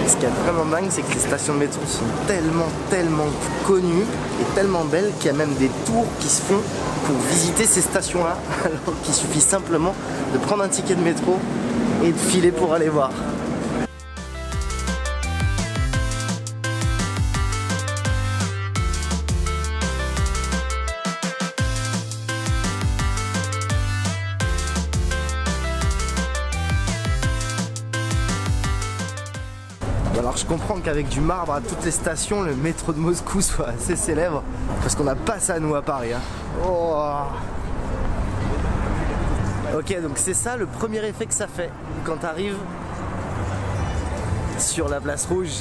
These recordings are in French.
Ce qui est vraiment dingue, c'est que les stations de métro sont tellement connues et tellement belles qu'il y a même des tours qui se font pour visiter ces stations-là, alors qu'il suffit simplement de prendre un ticket de métro et de filer pour aller voir. Alors je comprends qu'avec du marbre à toutes les stations, le métro de Moscou soit assez célèbre, parce qu'on n'a pas ça nous à Paris. Hein. Oh. Ok, donc c'est ça le premier effet que ça fait quand tu arrives sur la place rouge.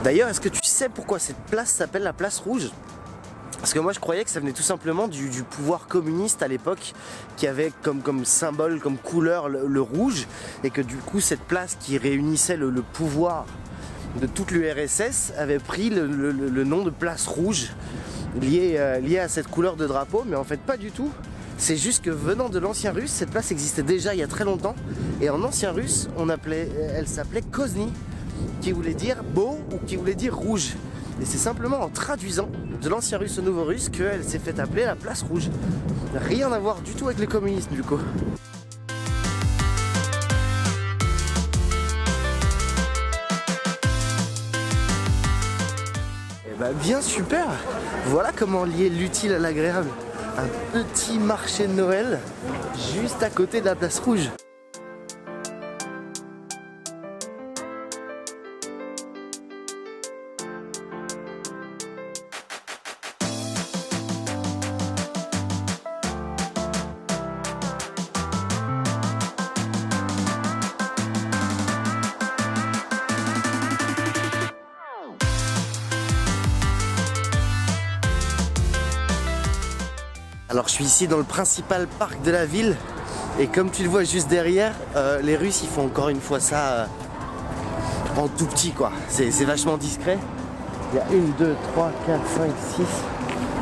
D'ailleurs, est-ce que tu sais pourquoi cette place s'appelle la place rouge? Parce que moi je croyais que ça venait tout simplement du pouvoir communiste à l'époque, qui avait comme symbole, comme couleur le rouge, et que du coup cette place qui réunissait le pouvoir de toute l'URSS avait pris le nom de place rouge, lié à cette couleur de drapeau, mais en fait pas du tout. C'est juste que venant de l'ancien russe, cette place existait déjà il y a très longtemps, et en ancien russe, elle s'appelait Kozny, qui voulait dire beau ou qui voulait dire rouge. Et c'est simplement en traduisant de l'ancien russe au nouveau russe qu'elle s'est fait appeler la place rouge. Rien à voir du tout avec le communisme du coup. Et bah bien super. Voilà comment lier l'utile à l'agréable. Un petit marché de Noël juste à côté de la place rouge. Alors je suis ici dans le principal parc de la ville et comme tu le vois juste derrière, les Russes ils font encore une fois ça en tout petit quoi. C'est vachement discret. Il y a 1, 2, 3, 4, 5,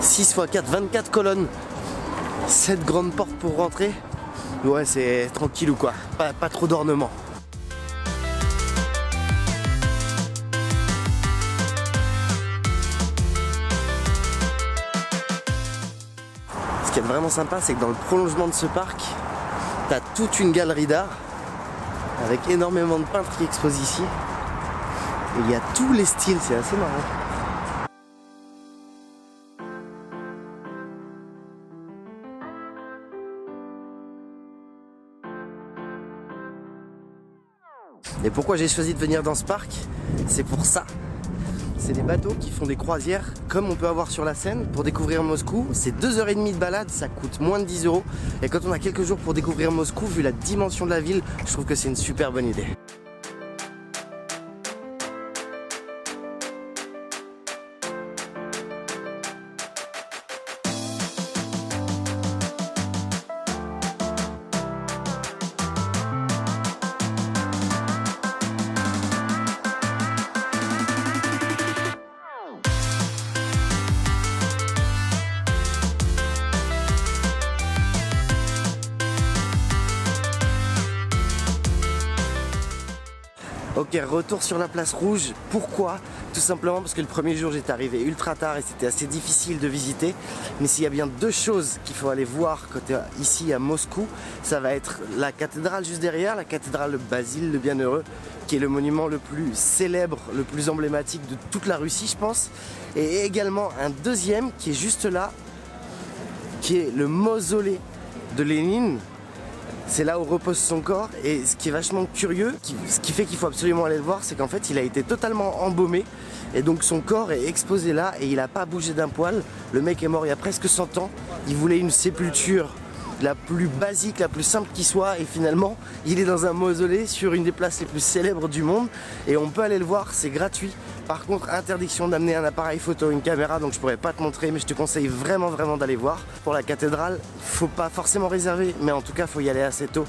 6 x 4, 24 colonnes, 7 grandes portes pour rentrer. Ouais, c'est tranquille ou quoi, pas trop d'ornements. Ce qui est vraiment sympa, c'est que dans le prolongement de ce parc, tu as toute une galerie d'art avec énormément de peintres qui exposent ici. Et il y a tous les styles, c'est assez marrant. Et pourquoi j'ai choisi de venir dans ce parc? C'est pour ça. C'est des bateaux qui font des croisières comme on peut avoir sur la Seine pour découvrir Moscou. C'est 2h30 de balade, ça coûte moins de 10 €. Et quand on a quelques jours pour découvrir Moscou, vu la dimension de la ville, je trouve que c'est une super bonne idée. Ok, retour sur la place rouge. Pourquoi? Tout simplement parce que le premier jour j'étais arrivé ultra tard et c'était assez difficile de visiter. Mais s'il y a bien deux choses qu'il faut aller voir quand tu es ici à Moscou, ça va être la cathédrale juste derrière, la cathédrale de Basile le Bienheureux, qui est le monument le plus célèbre, le plus emblématique de toute la Russie je pense. Et également un deuxième qui est juste là, qui est le mausolée de Lénine. C'est là où repose son corps, et ce qui est vachement curieux, ce qui fait qu'il faut absolument aller le voir, c'est qu'en fait il a été totalement embaumé et donc son corps est exposé là et il n'a pas bougé d'un poil. Le mec est mort il y a presque 100 ans, il voulait une sépulture la plus basique, la plus simple qui soit, et finalement il est dans un mausolée sur une des places les plus célèbres du monde et on peut aller le voir, c'est gratuit. Par contre, interdiction d'amener un appareil photo, une caméra, donc je pourrais pas te montrer, mais je te conseille vraiment d'aller voir. Pour la cathédrale, faut pas forcément réserver, mais en tout cas faut y aller assez tôt.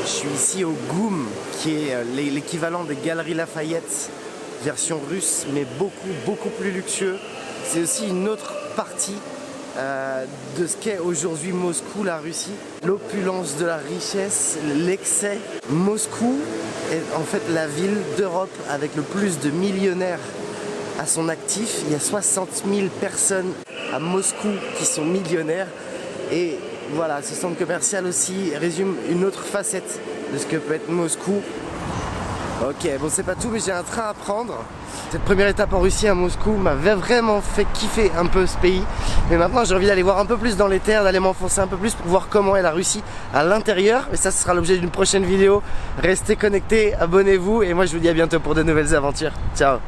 Je suis ici au GUM, qui est l'équivalent des Galeries Lafayette, version russe, mais beaucoup plus luxueux. C'est aussi une autre partie de ce qu'est aujourd'hui Moscou, la Russie. L'opulence de la richesse, l'excès. Moscou est en fait la ville d'Europe avec le plus de millionnaires à son actif. Il y a 60 000 personnes à Moscou qui sont millionnaires. Et voilà, ce centre commercial aussi résume une autre facette de ce que peut être Moscou. Ok, bon c'est pas tout, mais j'ai un train à prendre. Cette première étape en Russie à Moscou m'avait vraiment fait kiffer un peu ce pays. Mais maintenant j'ai envie d'aller voir un peu plus dans les terres, d'aller m'enfoncer un peu plus pour voir comment est la Russie à l'intérieur. Et ça, ce sera l'objet d'une prochaine vidéo. Restez connectés, abonnez-vous et moi je vous dis à bientôt pour de nouvelles aventures. Ciao.